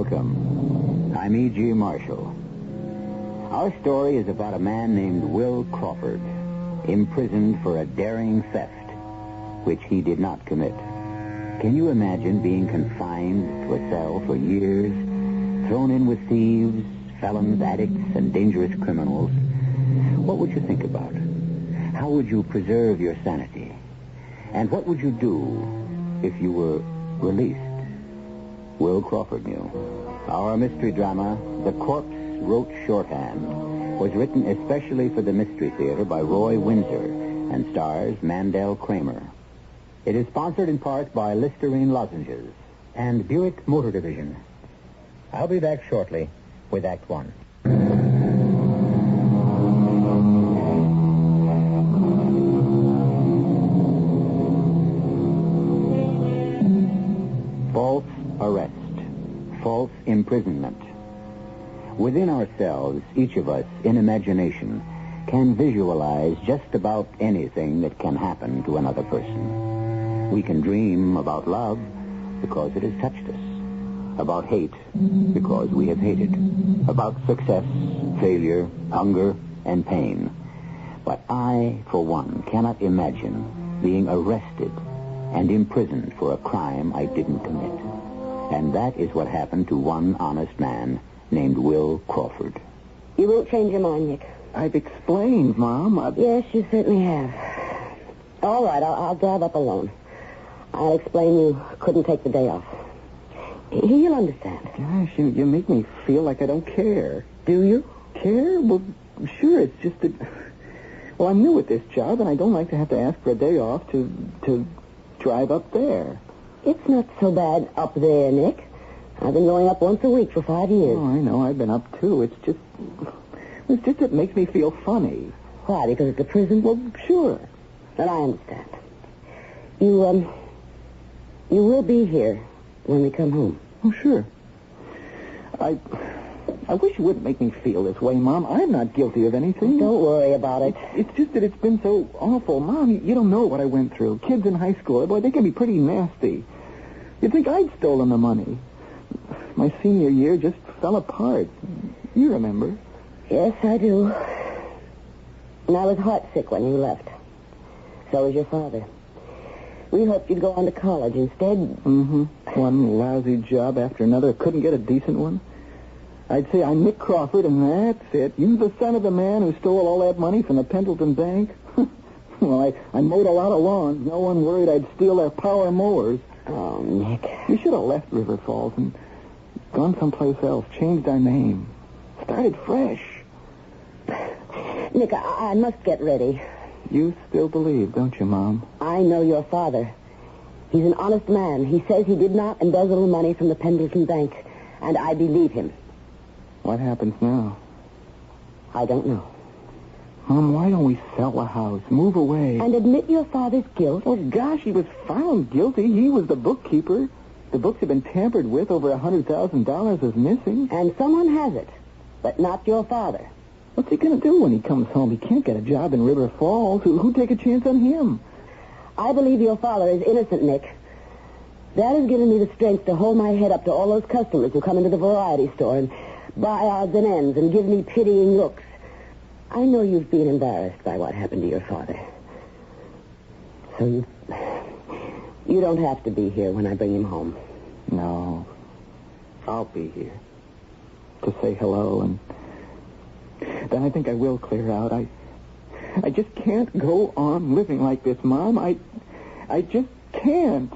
Welcome. I'm E.G. Marshall. Our story is about a man named Will Crawford, imprisoned for a daring theft, which he did not commit. Can you imagine being confined to a cell for years, thrown in with thieves, felons, addicts, and dangerous criminals? What would you think about? How would you preserve your sanity? And what would you do if you were released? Will Crawford knew. Our mystery drama, The Corpse Wrote Shorthand, was written especially for the Mystery Theater by Roy Windsor and stars Mandel Kramer. It is sponsored in part by Listerine Lozenges and Buick Motor Division. I'll be back shortly with Act One. False arrest. False imprisonment. Within ourselves, each of us, in imagination, can visualize just about anything that can happen to another person. We can dream about love because it has touched us, about hate because we have hated, about success, failure, hunger, and pain. But I, for one, cannot imagine being arrested and imprisoned for a crime I didn't commit. And that is what happened to one honest man named Will Crawford. You won't change your mind, Nick. I've explained, Mom. Yes, you certainly have. All right, I'll drive up alone. I'll explain you couldn't take the day off. He'll understand. Gosh, you make me feel like I don't care. Do you? Care? Well, sure, it's just that... Well, I'm new at this job, and I don't like to have to ask for a day off to drive up there. It's not so bad up there, Nick. I've been going up once a week for 5 years. Oh, I know. I've been up, too. It's just it makes me feel funny. Why, because it's a prison? Well, sure. Then I understand. You will be here when we come home. Oh, sure. I wish you wouldn't make me feel this way, Mom. I'm not guilty of anything. Don't worry about it. It's just that it's been so awful. Mom, you don't know what I went through. Kids in high school, boy, they can be pretty nasty. You'd think I'd stolen the money. My senior year just fell apart. You remember? Yes, I do. And I was heartsick when you left. So was your father. We hoped you'd go on to college instead. Mm-hmm. One lousy job after another. Couldn't get a decent one. I'd say I'm Nick Crawford, and that's it. You the son of the man who stole all that money from the Pendleton Bank? Well, I mowed a lot of lawns. No one worried I'd steal their power mowers. Oh, Nick. You should have left River Falls and gone someplace else. Changed our name. Started fresh. Nick, I must get ready. You still believe, don't you, Mom? I know your father. He's an honest man. He says he did not embezzle the money from the Pendleton Bank, and I believe him. What happens now? I don't know. Mom, why don't we sell the house, move away? And admit your father's guilt? Oh, gosh, he was found guilty. He was the bookkeeper. The books have been tampered with. Over $100,000 is missing. And someone has it, but not your father. What's he going to do when he comes home? He can't get a job in River Falls. Who'd take a chance on him? I believe your father is innocent, Nick. That has given me the strength to hold my head up to all those customers who come into the variety store and buy odds and ends and give me pitying looks. I know you've been embarrassed by what happened to your father. So you don't have to be here when I bring him home. No. I'll be here to say hello, and then I think I will clear out. I just can't go on living like this, Mom. I just can't.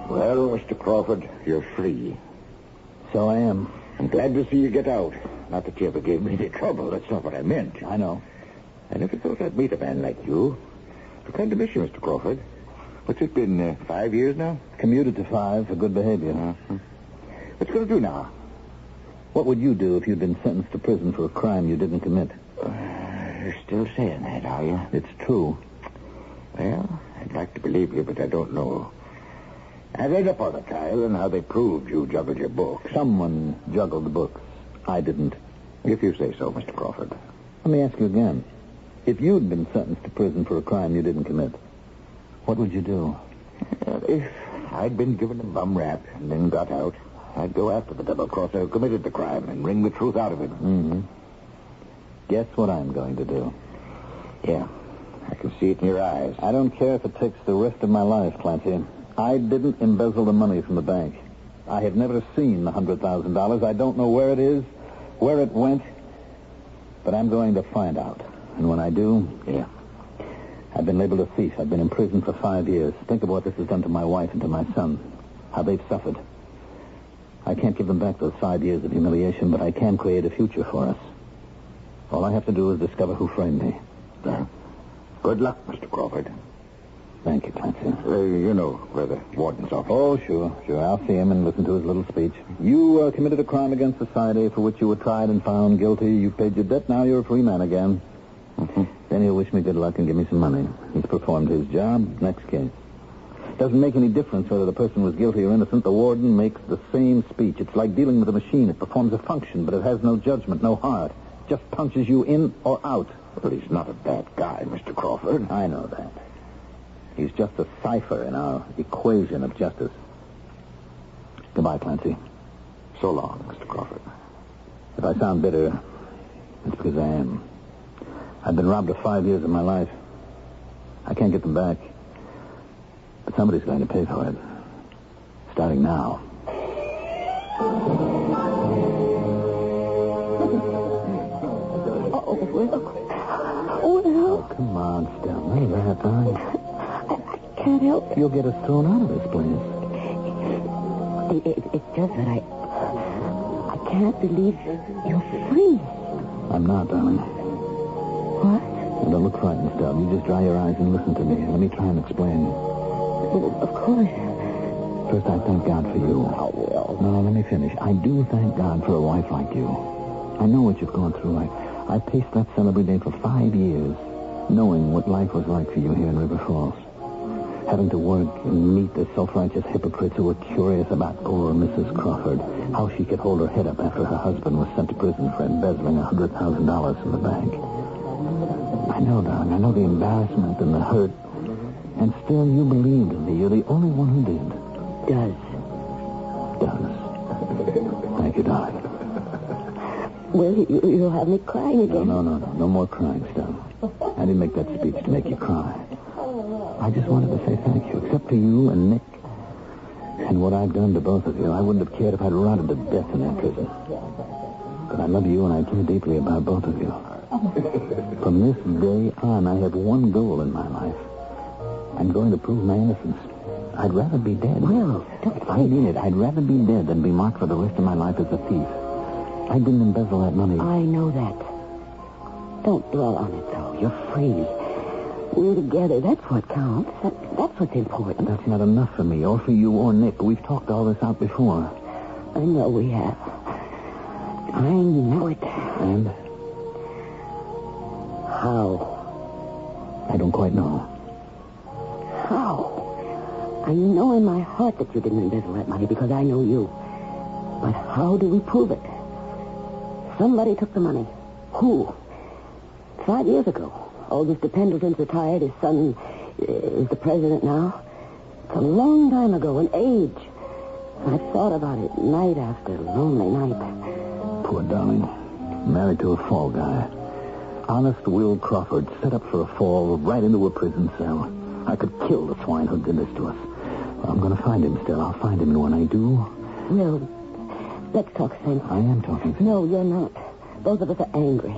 Well, Mr. Crawford, you're free. So I am. I'm glad to see you get out. Not that you ever gave me any trouble. That's not what I meant. I know. I never thought I'd meet a man like you. I kind of miss you, Mr. Crawford. What's it been, 5 years now? Commuted to 5 for good behavior. What you going to do now? What would you do if you'd been sentenced to prison for a crime you didn't commit? You're still saying that, are you? It's true. Well, I'd like to believe you, but I don't know. I read up on the trial and how they proved you juggled your books. Someone juggled the books. I didn't. If you say so, Mr. Crawford. Let me ask you again. If you'd been sentenced to prison for a crime you didn't commit, What would you do? If I'd been given a bum rap and then got out, I'd go after the double-crosser who committed the crime and wring the truth out of him. Mm-hmm. Guess what I'm going to do? Yeah, I can see it in your eyes. I don't care if it takes the rest of my life, Clancy. I didn't embezzle the money from the bank. I have never seen the $100,000. I don't know where it is, where it went, but I'm going to find out. And when I do, Yeah. I've been labeled a thief. I've been in prison for 5 years. Think of what this has done to my wife and to my son. How they've suffered. I can't give them back those 5 years of humiliation, but I can create a future for us. All I have to do is discover who framed me. Good luck, Mr. Crawford. Thank you, Clancy. You know where the warden's office. Oh, sure. I'll see him and listen to his little speech. You committed a crime against society for which you were tried and found guilty. You paid your debt. Now you're a free man again. Mm-hmm. Then he'll wish me good luck and give me some money. He's performed his job. Next case. Doesn't make any difference whether the person was guilty or innocent. The warden makes the same speech. It's like dealing with a machine. It performs a function, but it has no judgment, no heart. Just punches you in or out. Well, he's not a bad guy, Mr. Crawford. I know that. He's just a cipher in our equation of justice. Goodbye, Clancy. So long, Mr. Crawford. If I sound bitter, it's because I am. I've been robbed of 5 years of my life. I can't get them back. But somebody's going to pay for it. Starting now. Oh, come on, Stella. None of that, darling. I can't help it. You'll get us thrown out of this place. It's just that I can't believe you're free. I'm not, darling. What? Now, don't look frightened, Stella. You just dry your eyes and listen to me. Let me try and explain. Well, of course. First, I thank God for you. Oh, well. No, let me finish. I do thank God for a wife like you. I know what you've gone through. I paced that cell every day for 5 years, knowing what life was like for you here in River Falls. Having to work and meet the self-righteous hypocrites who were curious about poor Mrs. Crawford, how she could hold her head up after her husband was sent to prison for embezzling $100,000 from the bank. I know, darling. I know the embarrassment and the hurt. And still you believed in me. You're the only one who did. Does. Thank you, darling. Well, you'll have me crying again. No. No more crying, Stella. I didn't make that speech to make you cry. I just wanted to say thank you. Except for you and Nick and what I've done to both of you. I wouldn't have cared if I'd rotted to death in that prison. But I love you and I care deeply about both of you. From this day on, I have one goal in my life. I'm going to prove my innocence. I'd rather be dead. Well, don't I mean it. I'd rather be dead than be marked for the rest of my life as a thief. I didn't embezzle that money. I know that. Don't dwell on it, though. You're free. We're together. That's what counts. That's what's important. That's not enough for me, or for you, or Nick. We've talked all this out before. I know we have. I know it. And? How? I don't quite know. How? I know in my heart that you didn't embezzle that money because I know you. But how do we prove it? Somebody took the money. Who? 5 years ago. Old Mr. Pendleton's retired. His son is the president now. It's a long time ago, an age. I've thought about it night after lonely night. Poor darling. Married to a fall guy. Honest Will Crawford set up for a fall right into a prison cell. I could kill the swine who did this to us. Well, I'm going to find him still. I'll find him, and when I do... Will, let's talk sense. I am talking sense. No, you're not. Both of us are angry.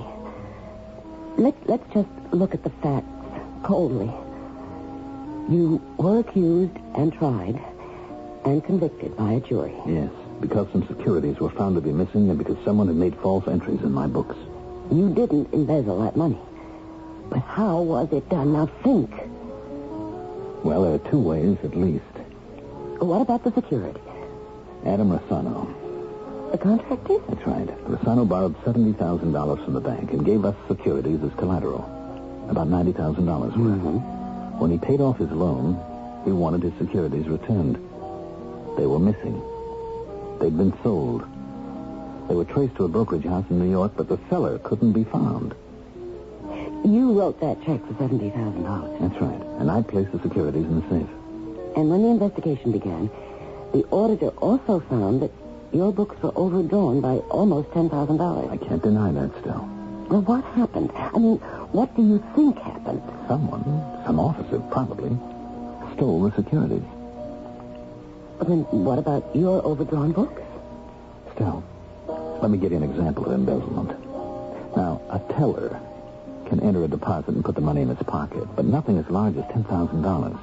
Let's just look at the facts coldly. You were accused and tried and convicted by a jury. Yes, because some securities were found to be missing and because someone had made false entries in my books. You didn't embezzle that money. But how was it done? Now think. Well, there are 2 ways at least. What about the securities? Adam Rossano. The contractor? That's right. Rossano borrowed $70,000 from the bank and gave us securities as collateral. About $90,000 worth. Mm-hmm. When he paid off his loan, he wanted his securities returned. They were missing. They'd been sold. They were traced to a brokerage house in New York, but the seller couldn't be found. You You wrote that check for $70,000. That's right. And I placed the securities in the safe. And when the investigation began, the auditor also found that your books were overdrawn by almost $10,000. I can't deny that, Stell. Well, what happened? I mean, what do you think happened? Someone, some officer probably, stole the securities. But then what about your overdrawn books? Stell, let me give you an example of embezzlement. Now, a teller can enter a deposit and put the money in its pocket, but nothing as large as $10,000.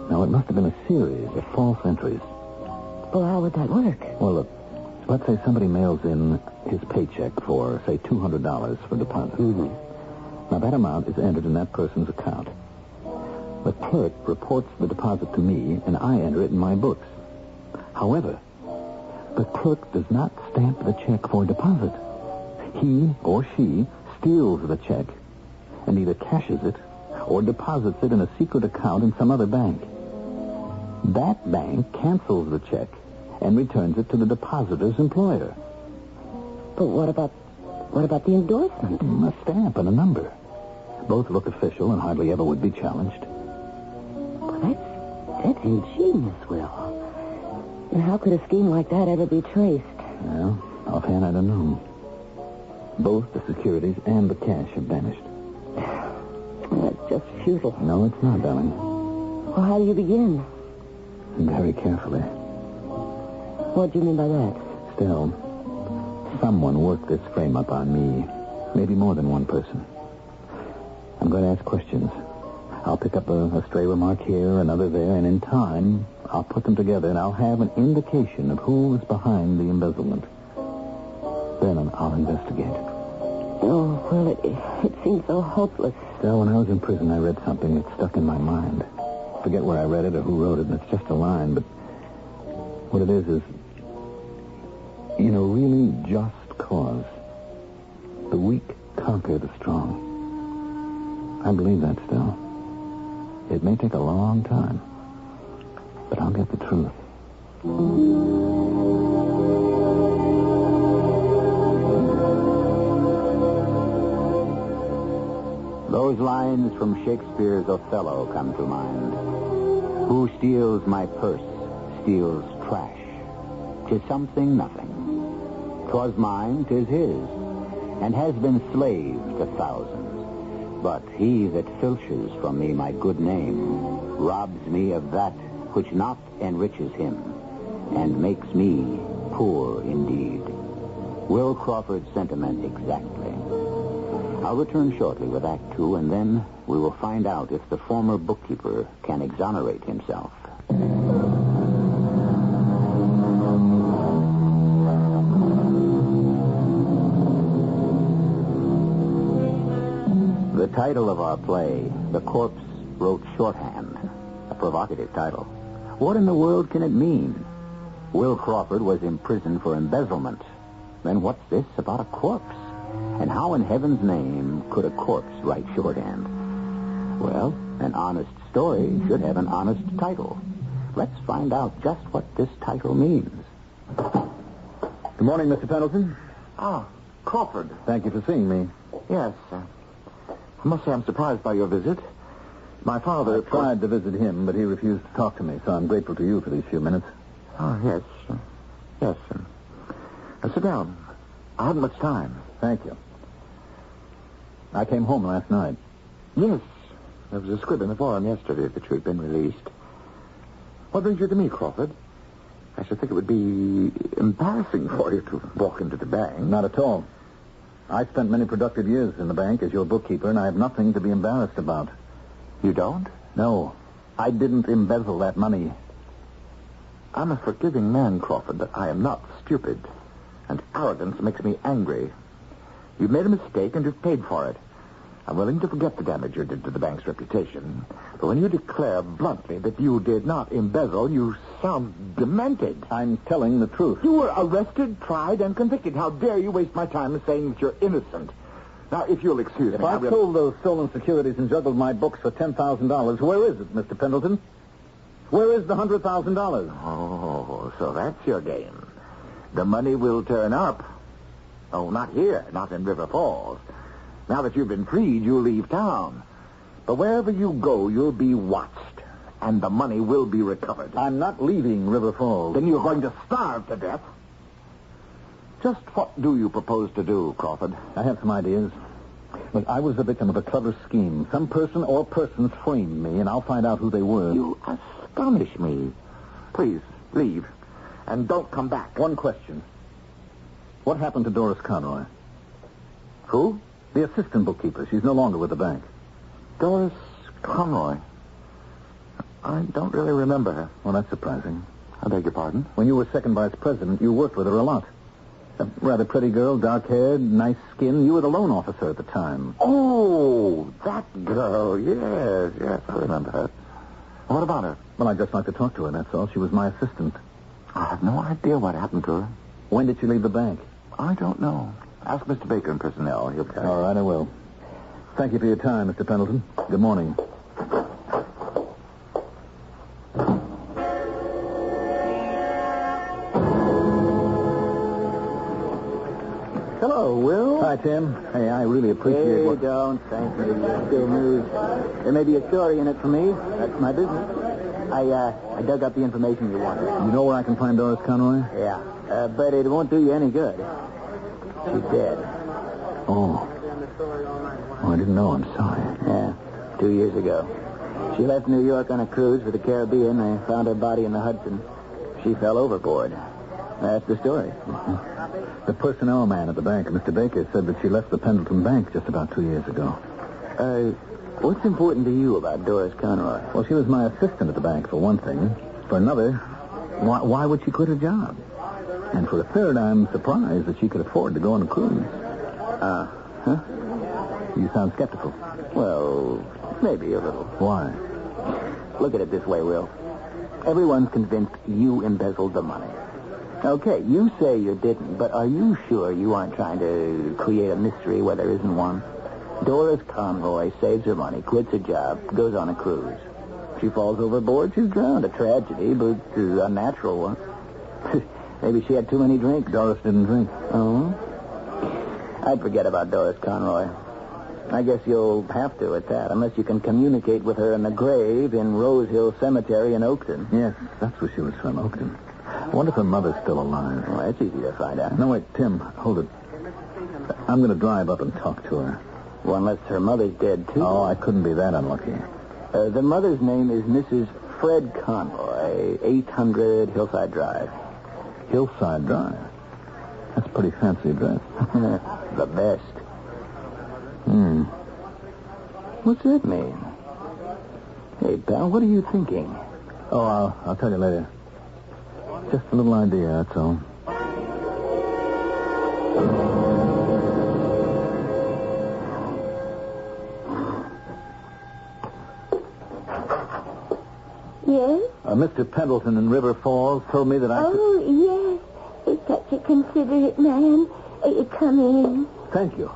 Now, it must have been a series of false entries. Well, how would that work? Well, look, let's say somebody mails in his paycheck for, say, $200 for deposit. Mm-hmm. Now, that amount is entered in that person's account. The clerk reports the deposit to me, and I enter it in my books. However, the clerk does not stamp the check for deposit. He or she steals the check and either cashes it or deposits it in a secret account in some other bank. That bank cancels the check and returns it to the depositor's employer. But what about the endorsement? A stamp and a number. Both look official and hardly ever would be challenged. Well, that's ingenious, Will. And how could a scheme like that ever be traced? Well, offhand, I don't know. Both the securities and the cash have vanished. That's just futile. No, it's not, darling. Well, how do you begin? Very carefully. What do you mean by that? Still, someone worked this frame up on me. Maybe more than one person. I'm going to ask questions. I'll pick up a stray remark here, another there, and in time, I'll put them together, and I'll have an indication of who is behind the embezzlement. Then I'll investigate. Oh, well, it seems so hopeless. Still, when I was in prison, I read something that stuck in my mind. Forget where I read it or who wrote it, and it's just a line, but what it is, in a really just cause, the weak conquer the strong. I believe that still. It may take a long time, but I'll get the truth. Those lines from Shakespeare's Othello come to mind. Who steals my purse steals trash. 'Tis something nothing. 'Twas mine, 'tis his, and has been slave to thousands. But he that filches from me my good name robs me of that which not enriches him, and makes me poor indeed. Will Crawford's sentiment exactly. I'll return shortly with Act 2, and then we will find out if the former bookkeeper can exonerate himself. The title of our play, The Corpse Wrote Shorthand. A provocative title. What in the world can it mean? Will Crawford was imprisoned for embezzlement. Then what's this about a corpse? And how in heaven's name could a corpse write shorthand? Well, an honest story should have an honest title. Let's find out just what this title means. Good morning, Mr. Pendleton. Ah, Crawford. Thank you for seeing me. Yes. I must say I'm surprised by your visit. My father... I tried to visit him, but he refused to talk to me, so I'm grateful to you for these few minutes. Oh, yes. Yes. Sit down. I haven't much time. Thank you. I came home last night. Yes. There was a squib in the forum yesterday that you had been released. What brings you to me, Crawford? I should think it would be embarrassing for you to walk into the bank. Not at all. I spent many productive years in the bank as your bookkeeper, and I have nothing to be embarrassed about. You don't? No. I didn't embezzle that money. I'm a forgiving man, Crawford, but I am not stupid. And arrogance makes me angry. You've made a mistake, and you've paid for it. I'm willing to forget the damage you did to the bank's reputation. But when you declare bluntly that you did not embezzle, you sound demented. I'm telling the truth. You were arrested, tried, and convicted. How dare you waste my time saying that you're innocent? Now, if you'll excuse me... If I sold those stolen securities and juggled my books for $10,000, where is it, Mr. Pendleton? Where is the $100,000? Oh, so that's your game. The money will turn up. Oh, not here, not in River Falls. Now that you've been freed, you'll leave town. But wherever you go, you'll be watched, and the money will be recovered. I'm not leaving River Falls. Then you're going to starve to death. Just what do you propose to do, Crawford? I have some ideas. Look, I was the victim of a clever scheme. Some person or persons framed me, and I'll find out who they were. You astonish me. Please, leave. And don't come back. One question. What happened to Doris Conroy? Who? The assistant bookkeeper. She's no longer with the bank. Doris Conroy. I don't really remember her. Well, that's surprising. I beg your pardon? When you were second vice president, you worked with her a lot. A rather pretty girl, dark-haired, nice skin. You were the loan officer at the time. Oh, that girl. Yes, I remember her. What about her? Well, I'd just like to talk to her, that's all. She was my assistant. I have no idea what happened to her. When did she leave the bank? I don't know. Ask Mr. Baker in personnel. He'll tell you. All right, I will. Thank you for your time, Mr. Pendleton. Good morning. Hello, Will. Hi, Tim. Hey, I really appreciate what... Don't thank me. It's still news. There may be a story in it for me. That's my business. I dug up the information you wanted. You know where I can find Doris Conroy? Yeah, but it won't do you any good. She's dead. Oh, I didn't know. I'm sorry. Yeah, 2 years ago. She left New York on a cruise for the Caribbean. They found her body in the Hudson. She fell overboard. That's the story. Mm-hmm. The personnel man at the bank, Mr. Baker, said that she left the Pendleton Bank just about 2 years ago. What's important to you about Doris Conroy? Well, she was my assistant at the bank, for one thing. For another, why would she quit her job? And for a third, I'm surprised that she could afford to go on a cruise. Huh? You sound skeptical. Well, maybe a little. Why? Look at it this way, Will. Everyone's convinced you embezzled the money. Okay, you say you didn't, but are you sure you aren't trying to create a mystery where there isn't one? Doris Conroy saves her money, quits her job, goes on a cruise. She falls overboard, she's drowned. A tragedy, but a natural one. Maybe she had too many drinks. Doris didn't drink. Oh? I'd forget about Doris Conroy. I guess you'll have to at that, unless you can communicate with her in the grave in Rose Hill Cemetery in Oakton. Yes, that's where she was from, Oakton. I wonder if her mother's still alive. Well, that's easy to find out. No, wait, Tim, hold it. I'm going to drive up and talk to her. Well, unless her mother's dead, too. Oh, I couldn't be that unlucky. The mother's name is Mrs. Fred Conroy, 800 Hillside Drive. Hillside Drive? That's a pretty fancy address. The best. What's that mean? Hey, pal, what are you thinking? Oh, I'll tell you later. Just a little idea, that's all. Yes? Mr. Pendleton in River Falls told me that I could... Oh, yes. He's such a considerate man. Come in. Thank you.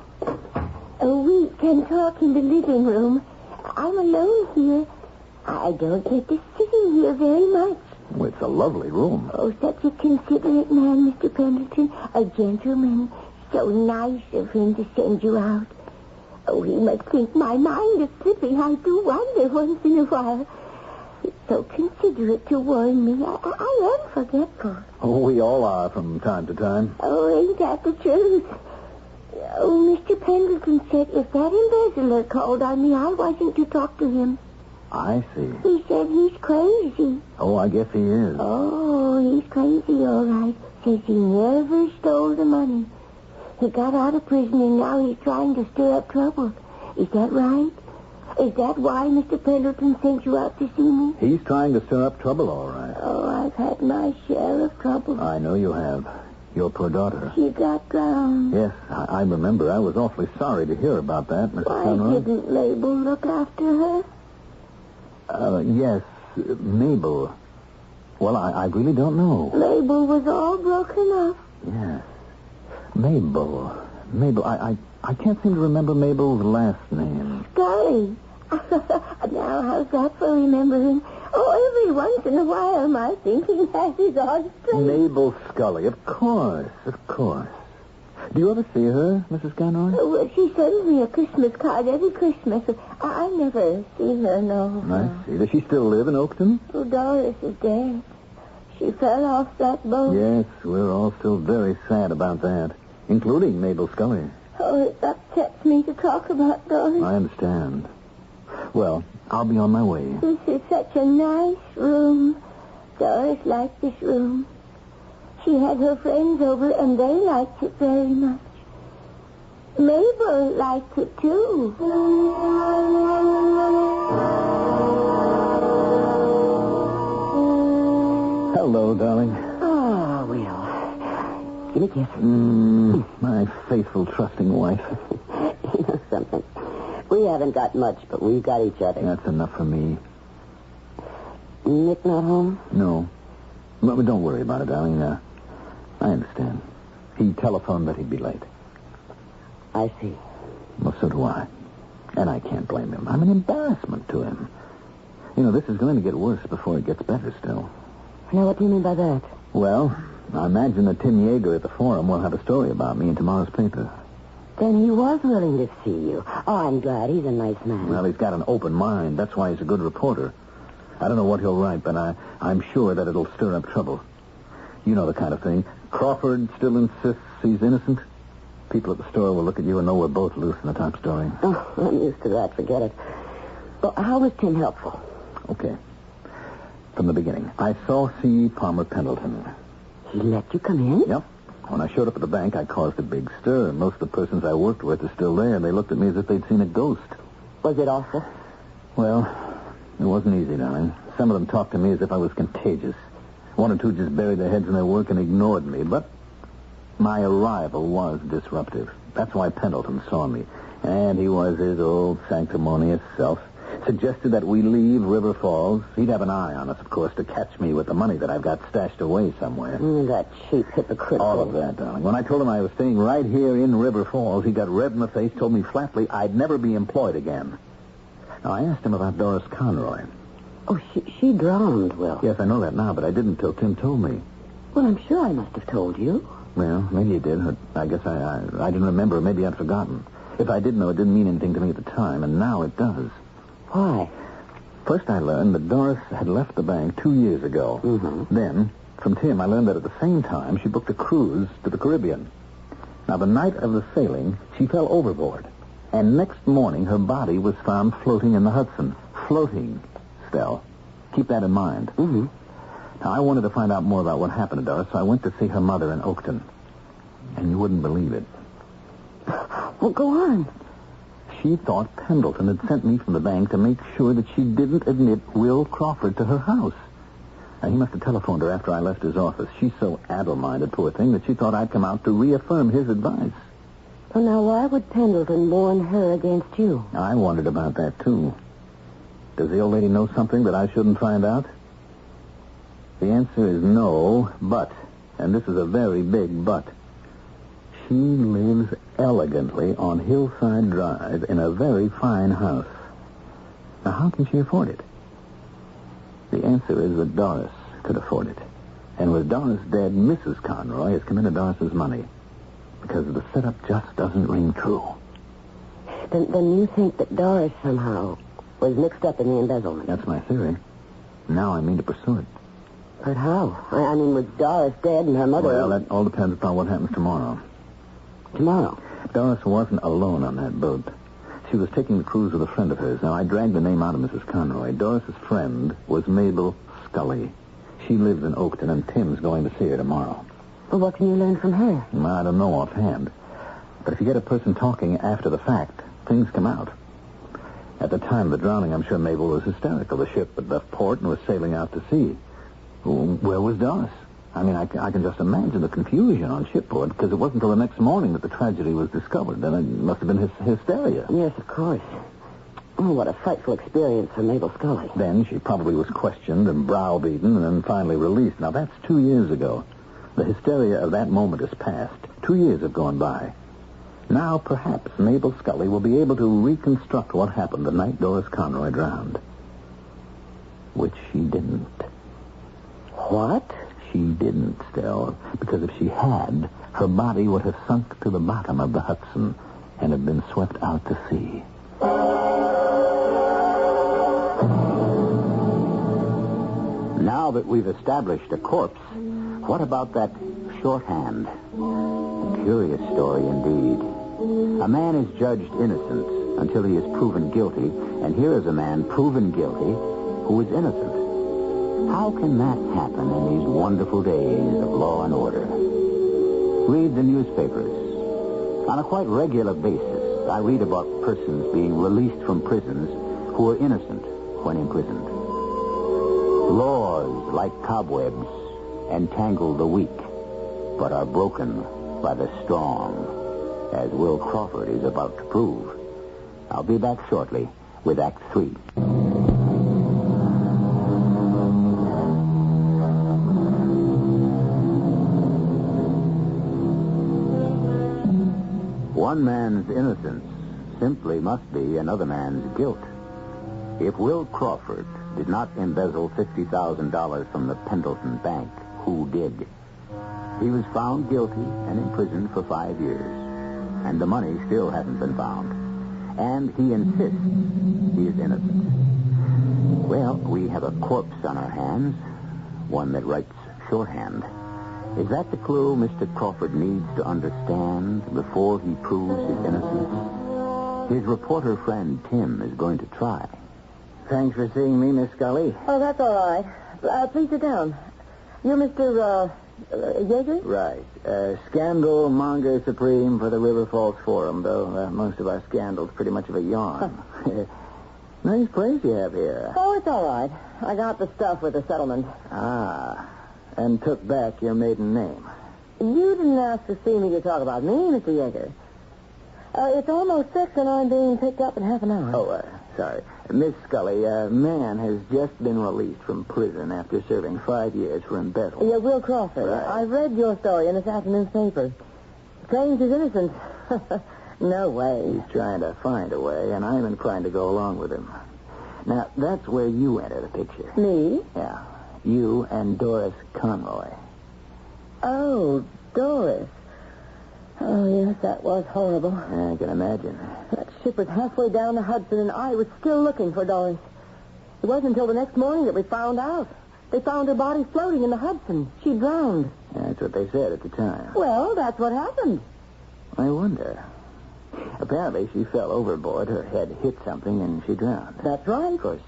We can talk in the living room. I'm alone here. I don't get to sit in here very much. Well, it's a lovely room. Oh, such a considerate man, Mr. Pendleton. A gentleman. So nice of him to send you out. Oh, he must think my mind is slipping. I do wonder once in a while. He's so considerate to warn me. I am forgetful. Oh, we all are from time to time. Oh, ain't that the truth? Oh, Mr. Pendleton said if that embezzler called on me, I wasn't to talk to him. I see. He said he's crazy. Oh, I guess he is. Oh, he's crazy, all right. Says he never stole the money. He got out of prison and now he's trying to stir up trouble. Is that right? Is that why Mr. Pendleton sent you out to see me? He's trying to stir up trouble, all right. Oh, I've had my share of trouble. I know you have. Your poor daughter. She got drowned. Yes, I remember. I was awfully sorry to hear about that, Mr. Why Conroy. didn't Label look after her? Yes, Mabel. Well, I really don't know. Label was all broken up. Yes. Mabel. I can't seem to remember Mabel's last name. Scully. Now, how's that for remembering? Oh, every once in a while, my thinking has his odd strength. Mabel Scully, of course. Do you ever see her, Mrs. Conroy? Well, she sends me a Christmas card every Christmas. I never see her, no. I see. Does she still live in Oakton? Oh, Doris is dead. She fell off that boat. Yes, we're all still very sad about that, including Mabel Scully. Oh, it upsets me to talk about Doris. I understand. Well, I'll be on my way. This is such a nice room. Doris liked this room. She had her friends over, and they liked it very much. Mabel liked it, too. Hello, darling. Oh, Will. Give me a kiss. My faithful, trusting wife. You know something? We haven't got much, but we've got each other. That's enough for me. Nick not home? No. But don't worry about it, darling. I understand. He telephoned that he'd be late. I see. Well, so do I. And I can't blame him. I'm an embarrassment to him. You know, this is going to get worse before it gets better still. Now, what do you mean by that? Well, I imagine that Tim Yeager at the Forum will have a story about me in tomorrow's paper. Then he was willing to see you. Oh, I'm glad. He's a nice man. Well, he's got an open mind. That's why he's a good reporter. I don't know what he'll write, but I'm sure that it'll stir up trouble. You know the kind of thing. Crawford still insists he's innocent. People at the store will look at you and know we're both loose in the top story. Oh, I'm used to that. Forget it. Well, how was Tim helpful? Okay. From the beginning, I saw C. Palmer Pendleton. He let you come in? Yep. When I showed up at the bank, I caused a big stir. Most of the persons I worked with are still there, and they looked at me as if they'd seen a ghost. Was it awful? Well, it wasn't easy, darling. Some of them talked to me as if I was contagious. One or two just buried their heads in their work and ignored me. But my arrival was disruptive. That's why Pendleton saw me. And he was his old sanctimonious self. Suggested that we leave River Falls. He'd have an eye on us, of course, to catch me with the money that I've got stashed away somewhere. That cheap hypocrite. All of that, darling. When I told him I was staying right here in River Falls, he got red in the face, told me flatly I'd never be employed again. Now, I asked him about Doris Conroy. Oh, she drowned, Will. Yes, I know that now, but I didn't till Tim told me. Well, I'm sure I must have told you. Well, maybe you did. Or I guess I didn't remember. Maybe I'd forgotten. If I did know, it didn't mean anything to me at the time, and now it does. Why? First, I learned that Doris had left the bank 2 years ago. Mm-hmm. Then, from Tim, I learned that at the same time, she booked a cruise to the Caribbean. Now, the night of the sailing, she fell overboard. And next morning, her body was found floating in the Hudson. Floating, Stell. Keep that in mind. Mm-hmm. Now, I wanted to find out more about what happened to Doris, so I went to see her mother in Oakton. And you wouldn't believe it. Well, go on. She thought Pendleton had sent me from the bank to make sure that she didn't admit Will Crawford to her house. Now, he must have telephoned her after I left his office. She's so addle-minded, poor thing, that she thought I'd come out to reaffirm his advice. Well, now, why would Pendleton warn her against you? I wondered about that, too. Does the old lady know something that I shouldn't find out? The answer is no, but, and this is a very big but, she lives elegantly on Hillside Drive in a very fine house. Now, how can she afford it? The answer is that Doris could afford it. And with Doris dead, Mrs. Conroy has come into Doris's money. Because the setup just doesn't ring true. Then you think that Doris somehow was mixed up in the embezzlement? That's my theory. Now I mean to pursue it. But how? I mean, with Doris dead and her mother... Well, that all depends upon what happens tomorrow. Tomorrow? Doris wasn't alone on that boat. She was taking the cruise with a friend of hers. Now, I dragged the name out of Mrs. Conroy. Doris's friend was Mabel Scully. She lives in Oakton, and Tim's going to see her tomorrow. Well, what can you learn from her? I don't know offhand. But if you get a person talking after the fact, things come out. At the time of the drowning, I'm sure Mabel was hysterical. The ship had left port and was sailing out to sea. Where was Doris? I mean, I can just imagine the confusion on shipboard, because it wasn't until the next morning that the tragedy was discovered. And it must have been hysteria. Yes, of course. Oh, what a frightful experience for Mabel Scully. Then she probably was questioned and browbeaten and then finally released. Now, that's 2 years ago. The hysteria of that moment is past. 2 years have gone by. Now, perhaps Mabel Scully will be able to reconstruct what happened the night Doris Conroy drowned. Which she didn't. What? She she didn't, Stell, because if she had, her body would have sunk to the bottom of the Hudson and have been swept out to sea. Now that we've established a corpse, what about that shorthand? A curious story indeed. A man is judged innocent until he is proven guilty, and here is a man proven guilty who is innocent. How can that happen in these wonderful days of law and order? Read the newspapers. On a quite regular basis, I read about persons being released from prisons who are innocent when imprisoned. Laws, like cobwebs, entangle the weak, but are broken by the strong, as Will Crawford is about to prove. I'll be back shortly with Act 3. One man's innocence simply must be another man's guilt. If Will Crawford did not embezzle $50,000 from the Pendleton Bank, who did? He was found guilty and imprisoned for 5 years, and the money still hasn't been found. And he insists he is innocent. Well, we have a corpse on our hands, one that writes shorthand. Is that the clue Mr. Crawford needs to understand before he proves his innocence? His reporter friend Tim is going to try. Thanks for seeing me, Miss Scully. Oh, that's all right. Please sit down. You're Mr. Yeager? Right. Scandal monger supreme for the River Falls Forum, though most of our scandals pretty much of a yarn. Nice place you have here. Oh, it's all right. I got the stuff with the settlement. Ah, and took back your maiden name. You didn't ask to see me to talk about me, Mr. Yeager. It's almost 6 and I'm being picked up in half an hour. Oh, sorry. Miss Scully, a man has just been released from prison after serving 5 years for embezzlement. Yeah, Will Crawford. Right. I read your story in this afternoon's paper. Claims he's innocent. No way. He's trying to find a way, and I'm inclined to go along with him. Now, that's where you enter the picture. Me? Yeah. You and Doris Conroy. Oh, Doris. Oh, yes, that was horrible. I can imagine. That ship was halfway down the Hudson, and I was still looking for Doris. It wasn't until the next morning that we found out. They found her body floating in the Hudson. She drowned. That's what they said at the time. Well, that's what happened. I wonder. Apparently, she fell overboard, her head hit something, and she drowned. That's right. Of course,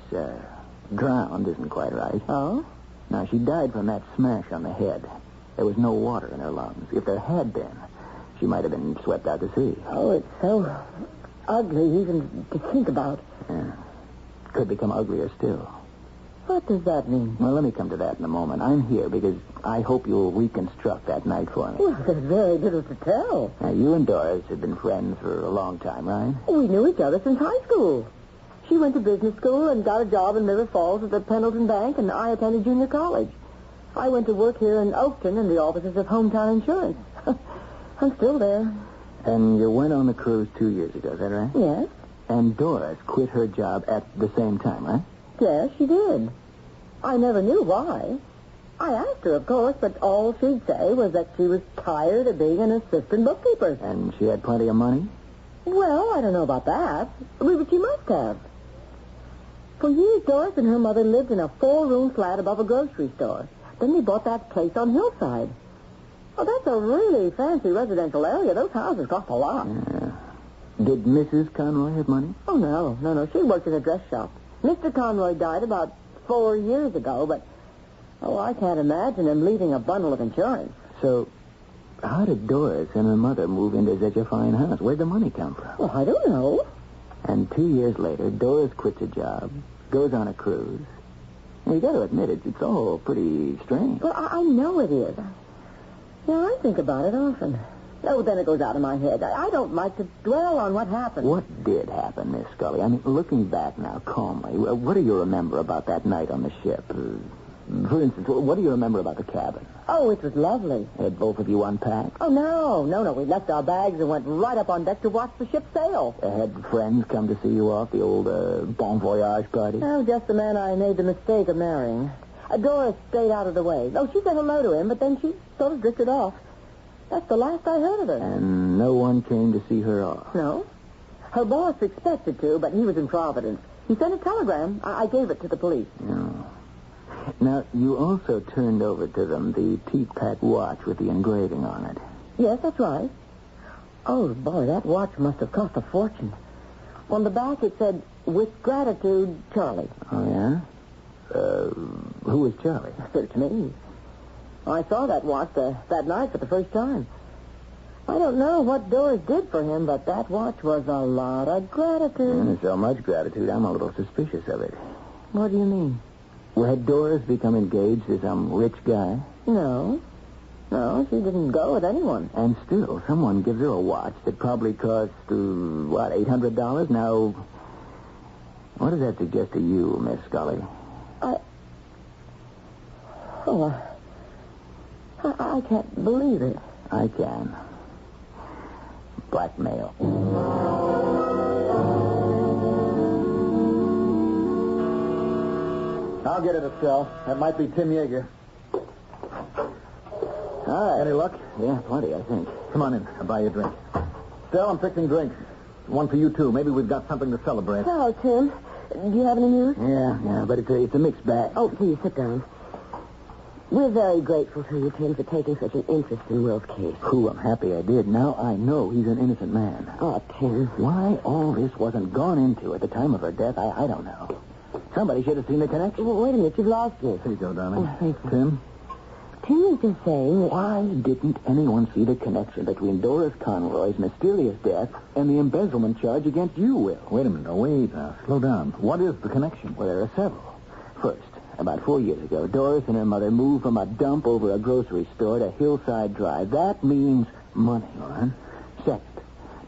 drowned isn't quite right. Oh? Now, she died from that smash on the head. There was no water in her lungs. If there had been, she might have been swept out to sea. Oh, it's so ugly even to think about. Yeah. Could become uglier still. What does that mean? Well, let me come to that in a moment. I'm here because I hope you'll reconstruct that night for me. Well, there's very little to tell. Now, you and Doris have been friends for a long time, right? We knew each other since high school. She went to business school and got a job in River Falls at the Pendleton Bank, and I attended junior college. I went to work here in Oakton in the offices of Hometown Insurance. I'm still there. And you went on the cruise 2 years ago, is that right? Yes. And Doris quit her job at the same time, right? Yes, she did. I never knew why. I asked her, of course, but all she'd say was that she was tired of being an assistant bookkeeper. And she had plenty of money? Well, I don't know about that. But she must have. For years, Doris and her mother lived in a 4-room flat above a grocery store. Then they bought that place on Hillside. Oh, that's a really fancy residential area. Those houses cost a lot. Yeah. Did Mrs. Conroy have money? Oh, no. She worked in a dress shop. Mr. Conroy died about 4 years ago, but, I can't imagine him leaving a bundle of insurance. So, how did Doris and her mother move into such a fine house? Where'd the money come from? Well, I don't know. And 2 years later, Doris quits a job, goes on a cruise. And you got to admit, it's all pretty strange. Well, I know it is. I think about it often. Oh, then it goes out of my head. I don't like to dwell on what happened. What did happen, Miss Scully? I mean, looking back now, calmly, what do you remember about that night on the ship? For instance, what do you remember about the cabin? Oh, it was lovely. Had both of you unpacked? Oh, no. We left our bags and went right up on deck to watch the ship sail. Had friends come to see you off, the old bon voyage party? Oh, just the man I made the mistake of marrying. Doris stayed out of the way. Oh, she said hello to him, but then she sort of drifted off. That's the last I heard of her. And no one came to see her off? No. Her boss expected to, but he was in Providence. He sent a telegram. I gave it to the police. No. Now, you also turned over to them the Teat-Pat watch with the engraving on it. Yes, that's right. Oh, boy, that watch must have cost a fortune. On the back it said, "With gratitude, Charlie." Oh, yeah? Who was Charlie? It's me. I saw that watch that night for the first time. I don't know what Doris did for him, but that watch was a lot of gratitude. And so much gratitude, I'm a little suspicious of it. What do you mean? Well, had Doris become engaged to some rich guy? No. No, she didn't go with anyone. And still, someone gives her a watch that probably cost, $800? Now, what does that suggest to you, Miss Scully? I can't believe it. I can. Blackmail. I'll get it, Estelle. That might be Tim Yeager. All right. Any luck? Yeah, plenty, I think. Come on in. I'll buy you a drink. Estelle, I'm fixing drinks. One for you, too. Maybe we've got something to celebrate. Hello, Tim. Do you have any news? Yeah, but it's a mixed bag. Oh, please, sit down. We're very grateful to you, Tim, for taking such an interest in Will's case. Who, I'm happy I did. Now I know he's an innocent man. Oh, Tim. Why all this wasn't gone into at the time of her death, I don't know. Somebody should have seen the connection. Well, wait a minute. You've lost me. Here you go, darling. Oh, thank you. Tim? Tim is just saying... Why didn't anyone see the connection between Doris Conroy's mysterious death and the embezzlement charge against you, Will? Wait a minute. Wait. Slow down. What is the connection? Well, there are several. First, about 4 years ago, Doris and her mother moved from a dump over a grocery store to Hillside Drive. That means money. All right. Second,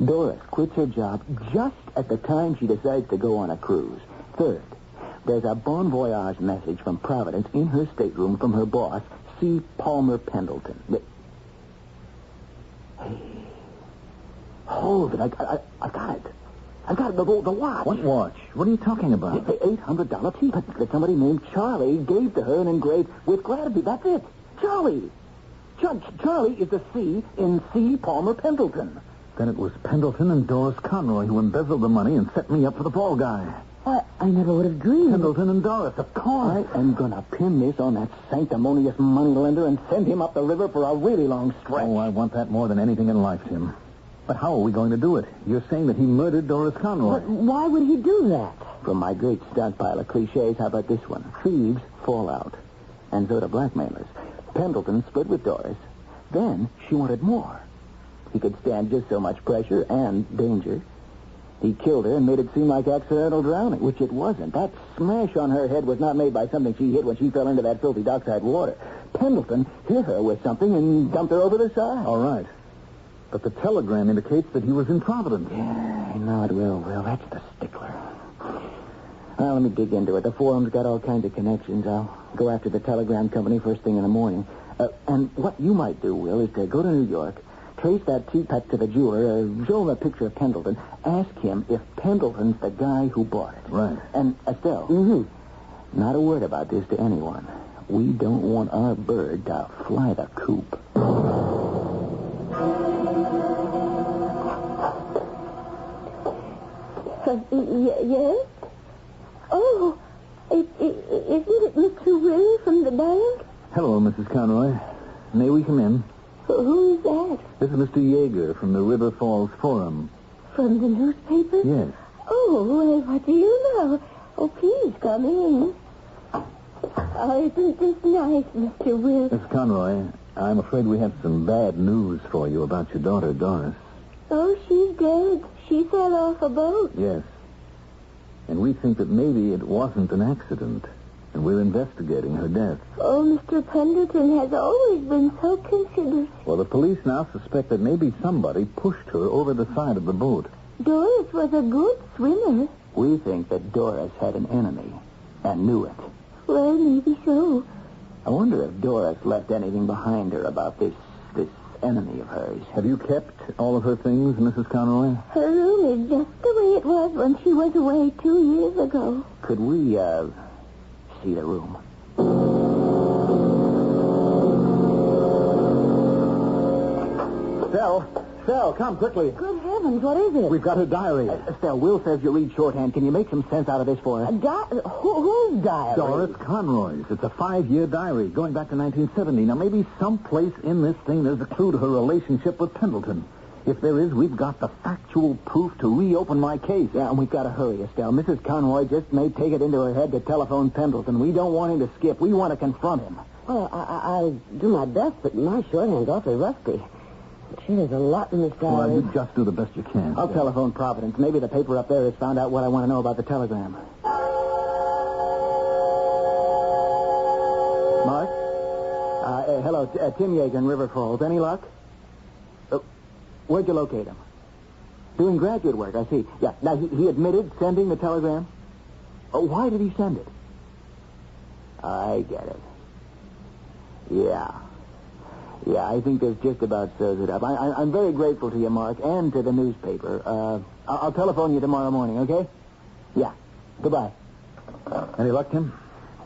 Doris quits her job just at the time she decides to go on a cruise. Third, there's a bon voyage message from Providence in her stateroom from her boss, C. Palmer Pendleton. Hey. Hold it. I got it. I got it. The watch. What watch? What are you talking about? The $800 teapot that somebody named Charlie gave to her and engraved with gratitude. That's it. Charlie. Charlie is the C in C. Palmer Pendleton. Then it was Pendleton and Doris Conroy who embezzled the money and set me up for the fall guy. I never would have dreamed. Pendleton and Doris, of course. I am going to pin this on that sanctimonious moneylender and send him up the river for a really long stretch. Oh, I want that more than anything in life, Tim. But how are we going to do it? You're saying that he murdered Doris Conroy. But why would he do that? From my great stockpile of cliches, how about this one? Thieves fall out. And so do blackmailers. Pendleton split with Doris. Then she wanted more. He could stand just so much pressure and danger. He killed her and made it seem like accidental drowning, which it wasn't. That smash on her head was not made by something she hit when she fell into that filthy dockside water. Pendleton hit her with something and dumped her over the side. All right. But the telegram indicates that he was in Providence. Yeah, I know it will. Well, that's the stickler. Well, let me dig into it. The forum's got all kinds of connections. I'll go after the telegram company first thing in the morning. And what you might do, Will, is to go to New York, trace that teapot to the jeweler, show him a picture of Pendleton, ask him if Pendleton's the guy who bought it. Right. And, Estelle, not a word about this to anyone. We don't want our bird to fly the coop. Yes? Oh, isn't it Mr. Will from the bank? Hello, Mrs. Conroy. May we come in? Who is that? This is Mr. Yeager from the River Falls Forum. From the newspaper? Yes. Oh, well, what do you know? Oh, please come in. Oh, isn't this nice, Mr. Will? Mrs. Conroy, I'm afraid we have some bad news for you about your daughter, Doris. Oh, she's dead. She fell off a boat. Yes. And we think that maybe it wasn't an accident, and we're investigating her death. Oh, Mr. Pendleton has always been so considerate. Well, the police now suspect that maybe somebody pushed her over the side of the boat. Doris was a good swimmer. We think that Doris had an enemy and knew it. Well, maybe so. I wonder if Doris left anything behind her about this enemy of hers. Have you kept all of her things, Mrs. Conroy? Her room is just the way it was when she was away 2 years ago. Could we, see the room? Estelle, come quickly. Good heavens, what is it? We've got her diary. Estelle, Will says you read shorthand. Can you make some sense out of this for us? Whose diary? Doris Conroy's. It's a 5-year diary going back to 1970. Now, maybe someplace in this thing there's a clue to her relationship with Pendleton. If there is, we've got the factual proof to reopen my case. Yeah, and we've got to hurry, Estelle. Mrs. Conroy just may take it into her head to telephone Pendleton. We don't want him to skip. We want to confront him. Well, I'll do my best, but my shorthand's awfully rusty. Gee, there's a lot in this diary. Well, you just do the best you can. I'll telephone Providence. Maybe the paper up there has found out what I want to know about the telegram. Mark? Hello, Tim Yeager in River Falls. Any luck? Where'd you locate him? Doing graduate work, I see. Yeah, now he admitted sending the telegram? Oh, why did he send it? I get it. Yeah, I think this just about serves it up. I'm very grateful to you, Mark, and to the newspaper. I'll telephone you tomorrow morning, okay? Yeah. Goodbye. Any luck, Tim?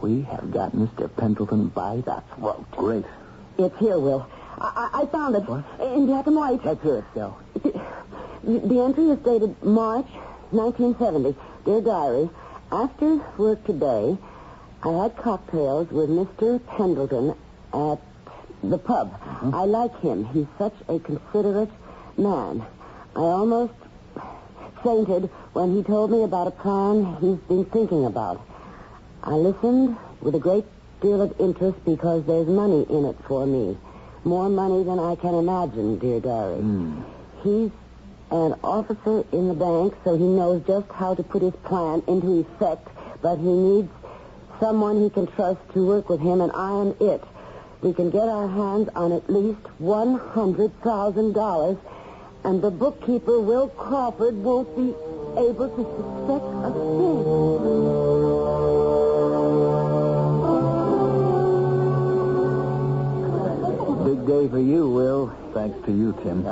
We have got Mr. Pendleton by the throat. Great. It's here, Will. I found it. What? In black and white. Let's hear it, Stell. The entry is dated March 1970. Dear Diary, after work today, I had cocktails with Mr. Pendleton at the pub. Mm-hmm. I like him. He's such a considerate man. I almost fainted when he told me about a plan he's been thinking about. I listened with a great deal of interest because there's money in it for me. More money than I can imagine, dear Diary. He's an officer in the bank, so he knows just how to put his plan into effect, but he needs someone he can trust to work with him, and I am it. We can get our hands on at least $100,000, and the bookkeeper, Will Crawford, won't be able to suspect a thing. Big day for you, Will. Thanks to you, Tim.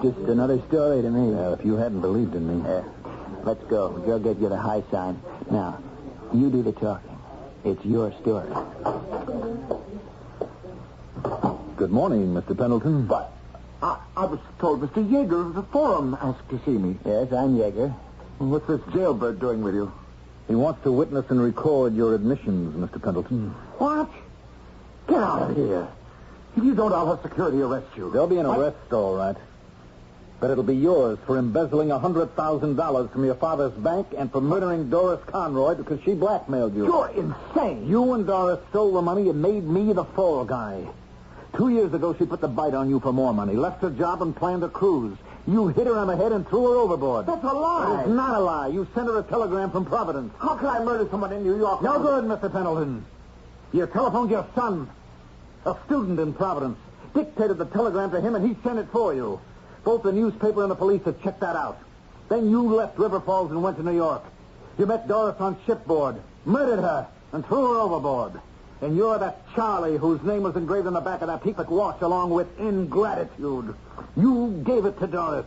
Just another story to me. If you hadn't believed in me. Let's go. Joe'll get you the high sign. Now, you do the talking. It's your story. Good morning, Mr. Pendleton. But I was told Mr. Yeager of the Forum asked to see me. Yes, I'm Yeager. What's this jailbird doing with you? He wants to witness and record your admissions, Mr. Pendleton. What? Get out of here. If you don't, I'll have security arrest you. There'll be an arrest, all right. But it'll be yours for embezzling $100,000 from your father's bank and for murdering Doris Conroy because she blackmailed you. You're insane. You and Doris stole the money and made me the fall guy. 2 years ago, she put the bite on you for more money, left her job and planned a cruise. You hit her on the head and threw her overboard. That's a lie. It's not a lie. You sent her a telegram from Providence. How can I murder someone in New York? No good, Mr. Pendleton. You telephoned your son, a student in Providence, dictated the telegram to him, and he sent it for you. Both the newspaper and the police have checked that out. Then you left River Falls and went to New York. You met Doris on shipboard, murdered her, and threw her overboard. And you're that Charlie whose name was engraved on the back of that Peepit watch along with ingratitude. You gave it to Doris.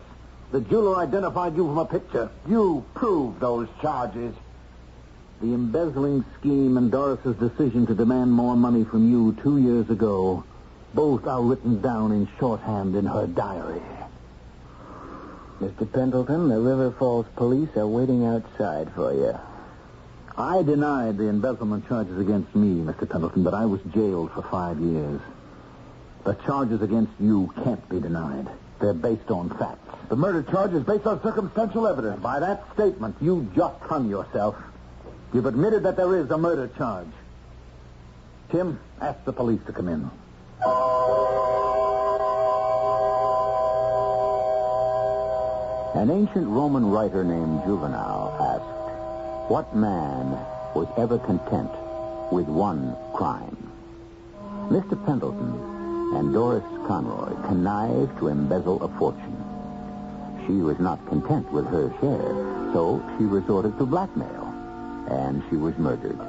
The jeweler identified you from a picture. You proved those charges. The embezzling scheme and Doris's decision to demand more money from you 2 years ago, both are written down in shorthand in her diary. Mr. Pendleton, the River Falls police are waiting outside for you. I denied the embezzlement charges against me, Mr. Pendleton, but I was jailed for 5 years. The charges against you can't be denied. They're based on facts. The murder charge is based on circumstantial evidence. By that statement, you just hung yourself. You've admitted that there is a murder charge. Tim, ask the police to come in. An ancient Roman writer named Juvenal asked, "What man was ever content with one crime?" Mr. Pendleton and Doris Conroy connived to embezzle a fortune. She was not content with her share, so she resorted to blackmail, and she was murdered.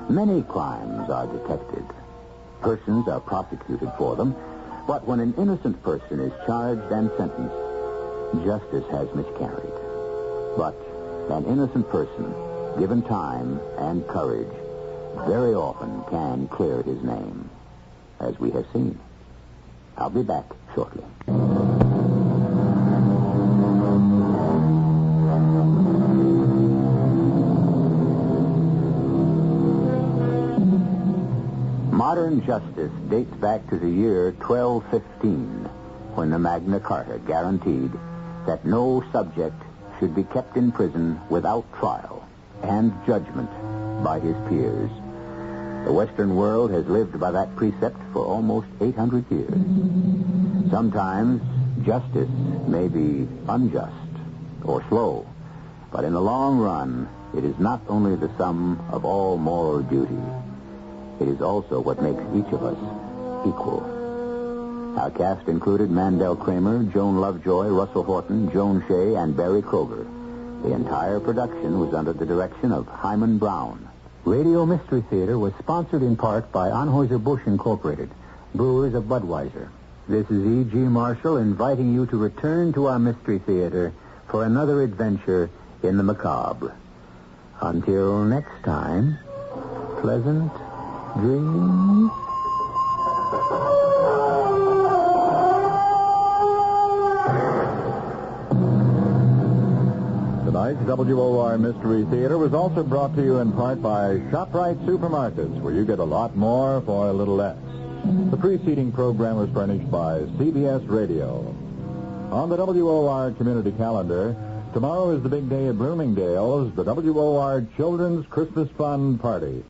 Many crimes are detected. Persons are prosecuted for them, but when an innocent person is charged and sentenced, justice has miscarried. But an innocent person, given time and courage, very often can clear his name, as we have seen. I'll be back shortly. Modern justice dates back to the year 1215, when the Magna Carta guaranteed that no subject should be kept in prison without trial and judgment by his peers. The Western world has lived by that precept for almost 800 years. Sometimes justice may be unjust or slow, but in the long run, it is not only the sum of all moral duty, it is also what makes each of us equal. Our cast included Mandel Kramer, Joan Lovejoy, Russell Horton, Joan Shea, and Barry Kroger. The entire production was under the direction of Hyman Brown. Radio Mystery Theater was sponsored in part by Anheuser-Busch Incorporated, brewers of Budweiser. This is E.G. Marshall inviting you to return to our Mystery Theater for another adventure in the macabre. Until next time, pleasant dreams. Tonight's WOR Mystery Theater was also brought to you in part by ShopRite Supermarkets, where you get a lot more for a little less. The preceding program was furnished by CBS Radio. On the WOR community calendar, tomorrow is the big day at Bloomingdale's, the WOR Children's Christmas Fun Party.